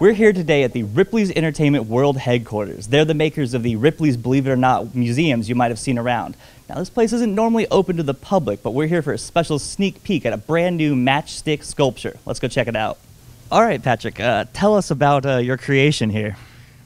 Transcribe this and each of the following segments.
We're here today at the Ripley's Entertainment World Headquarters. They're the makers of the Ripley's Believe It or Not museums you might have seen around. Now, this place isn't normally open to the public, but we're here for a special sneak peek at a brand new matchstick sculpture. Let's go check it out. All right, Patrick, tell us about your creation here.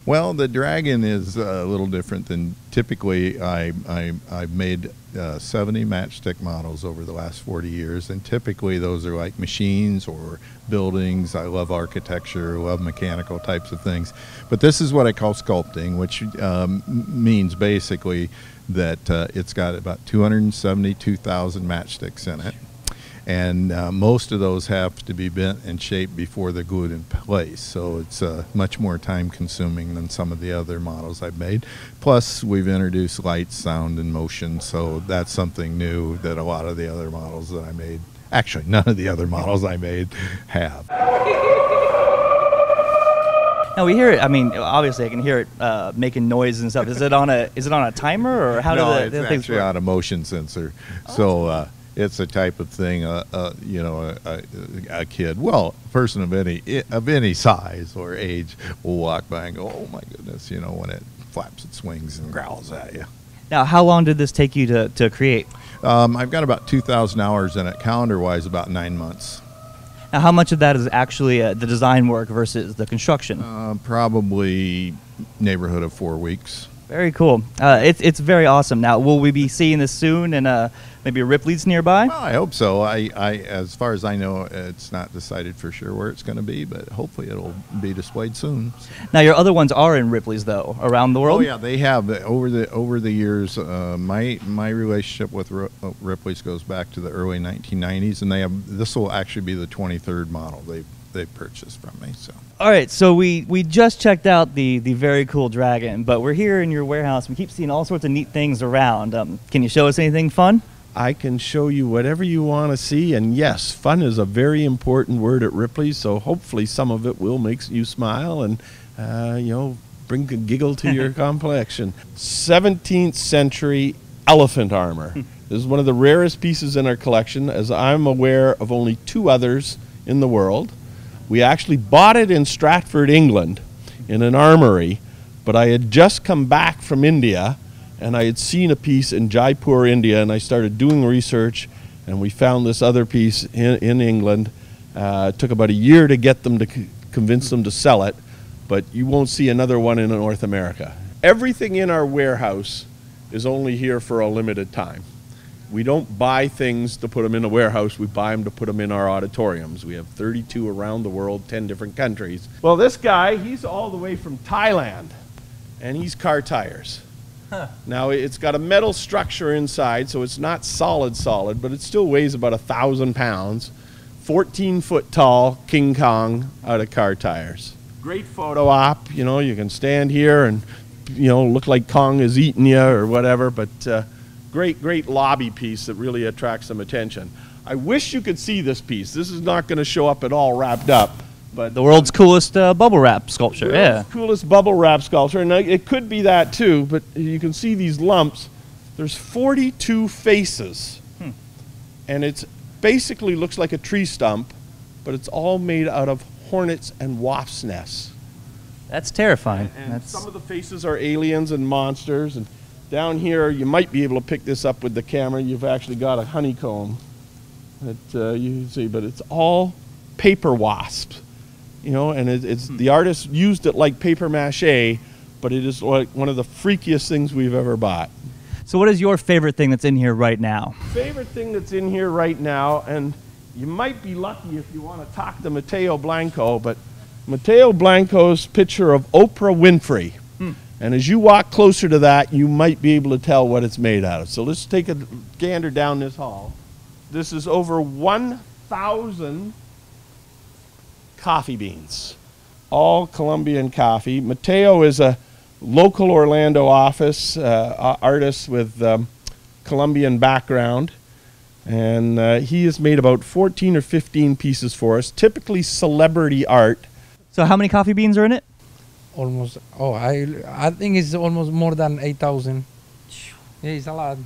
Well, the dragon is a little different than typically. I've made 70 matchstick models over the last 40 years, and typically those are like machines or buildings. I love architecture, love mechanical types of things. But this is what I call sculpting, which means basically that it's got about 272,000 matchsticks in it. And most of those have to be bent and shaped before they're glued in place. So it's much more time consuming than some of the other models I've made. Plus, we've introduced light, sound, and motion. So that's something new that a lot of the other models that I made, actually none of the other models I made have. Now we hear it. I mean, obviously I can hear it making noise and stuff. Is it on a timer, or how do the things actually work? on a motion sensor. Oh, So it's a type of thing, you know, a kid, well, a person of any size or age will walk by and go, oh my goodness, you know, when it flaps its wings and growls at you. Now, how long did this take you to create? I've got about 2,000 hours in it, calendar-wise about 9 months. Now, how much of that is actually the design work versus the construction? Probably neighborhood of 4 weeks. Very cool. It's very awesome. Now, will we be seeing this soon and maybe Ripley's nearby? Well, I hope so. I as far as I know, it's not decided for sure where it's going to be, but hopefully it'll be displayed soon. Now, your other ones are in Ripley's, though, around the world? Oh, yeah, they have. Over the years, my relationship with Ripley's goes back to the early 1990s, and this will actually be the 23rd model they've purchased from me. So. All right, so we just checked out the very cool dragon, but we're here in your warehouse. We keep seeing all sorts of neat things around. Can you show us anything fun? I can show you whatever you want to see, and yes, fun is a very important word at Ripley, so hopefully some of it will make you smile and, you know, bring a giggle to your complexion. 17th century elephant armor. This is one of the rarest pieces in our collection, as I'm aware of only 2 others in the world. We actually bought it in Stratford, England, in an armory, but I had just come back from India, and I had seen a piece in Jaipur, India, and I started doing research, and we found this other piece in England. It took about a year to get them to convince them to sell it, but you won't see another one in North America. Everything in our warehouse is only here for a limited time. We don't buy things to put them in a warehouse, we buy them to put them in our auditoriums. We have 32 around the world, 10 different countries. Well, this guy, he's all the way from Thailand, and he's car tires. Huh. Now, it's got a metal structure inside, so it's not solid, but it still weighs about 1,000 pounds. 14-foot tall King Kong out of car tires. Great photo op, you know, you can stand here and, you know, look like Kong is eating you or whatever, but great lobby piece that really attracts some attention. I wish you could see this piece. This is not going to show up at all wrapped up. But the world's coolest bubble wrap sculpture, yeah. Coolest bubble wrap sculpture, and it could be that too, but you can see these lumps. There's 42 faces, and it's basically looks like a tree stump, but it's all made out of hornets and wasps' nests. That's terrifying. And some of the faces are aliens and monsters, and down here, you might be able to pick this up with the camera. You've actually got a honeycomb that you can see, but it's all paper wasps. You know, and it's the artist used it like paper mache, but it is like one of the freakiest things we've ever bought. So what is your favorite thing that's in here right now? Favorite thing that's in here right now, and you might be lucky if you want to talk to Mateo Blanco, but Mateo Blanco's picture of Oprah Winfrey. And as you walk closer to that, you might be able to tell what it's made out of. So let's take a gander down this hall. This is over 1,000 coffee beans, all Colombian coffee. Mateo is a local Orlando office artist with Colombian background, and he has made about 14 or 15 pieces for us, typically celebrity art. So how many coffee beans are in it? Almost, I think it's almost more than 8,000. Yeah, it's a lot.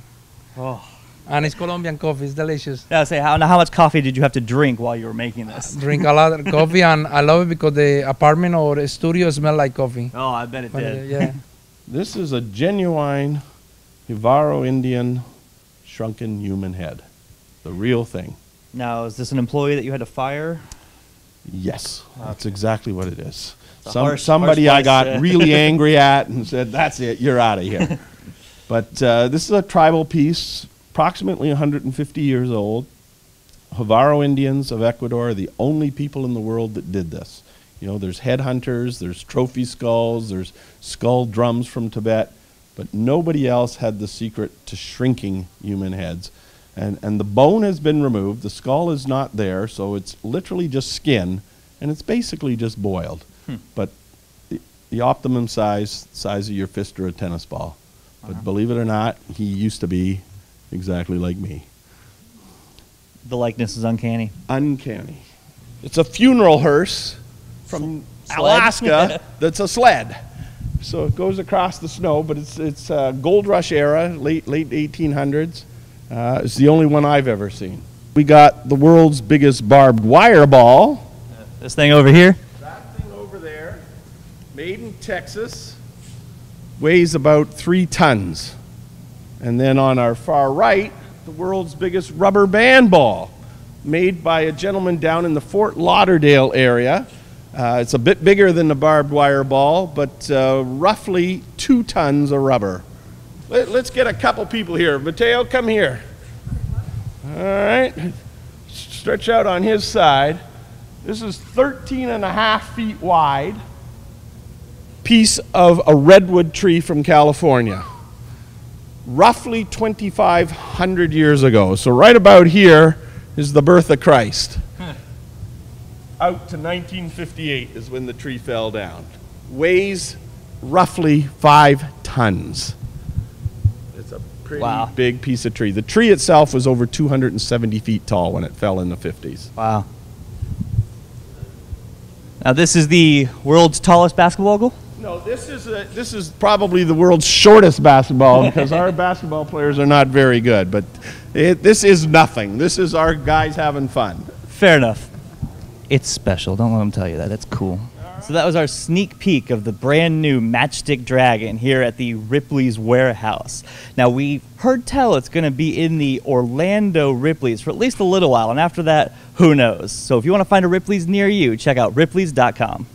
Oh. And it's Colombian coffee. It's delicious. Now, say, how much coffee did you have to drink while you were making this? Drink a lot of coffee, and I love it because the apartment or the studio smell like coffee. Oh, I bet it did. Yeah. This is a genuine Jivaro Indian shrunken human head. The real thing. Now, is this an employee that you had to fire? Yes, that's exactly what it is. harsh Somebody I place got to- really angry at and said, that's it, you're out of here. But this is a tribal piece, approximately 150 years old. Jivaro Indians of Ecuador are the only people in the world that did this. You know, there's headhunters, there's trophy skulls, there's skull drums from Tibet, but nobody else had the secret to shrinking human heads. And the bone has been removed, the skull is not there, so it's literally just skin, and it's basically just boiled. But the optimum size of your fist or a tennis ball. But believe it or not, he used to be exactly like me. The likeness is uncanny. Uncanny. It's a funeral hearse from Sled? Alaska that's a sled. So it goes across the snow, but it's Gold Rush era, late 1800s. It's the only one I've ever seen. We got the world's biggest barbed wire ball. This thing over here? That thing over there, made in Texas, weighs about 3 tons. And then on our far right, the world's biggest rubber band ball, made by a gentleman down in the Fort Lauderdale area. It's a bit bigger than the barbed wire ball, but roughly 2 tons of rubber. Let's get a couple people here. Mateo, come here. All right. Stretch out on his side. This is 13.5 feet wide. Piece of a redwood tree from California. Roughly 2,500 years ago. So right about here is the birth of Christ. Out to 1958 is when the tree fell down. Weighs roughly 5 tons. It's a pretty big piece of tree. The tree itself was over 270 feet tall when it fell in the 50s. Wow. Now, this is the world's tallest basketball goal? No, this is probably the world's shortest basketball because our basketball players are not very good. But this is nothing. This is our guys having fun. Fair enough. It's special. Don't let them tell you that. That's cool. So that was our sneak peek of the brand new Matchstick Dragon here at the Ripley's warehouse. Now, we heard tell it's going to be in the Orlando Ripley's for at least a little while, and after that, who knows? So if you want to find a Ripley's near you, check out Ripley's.com.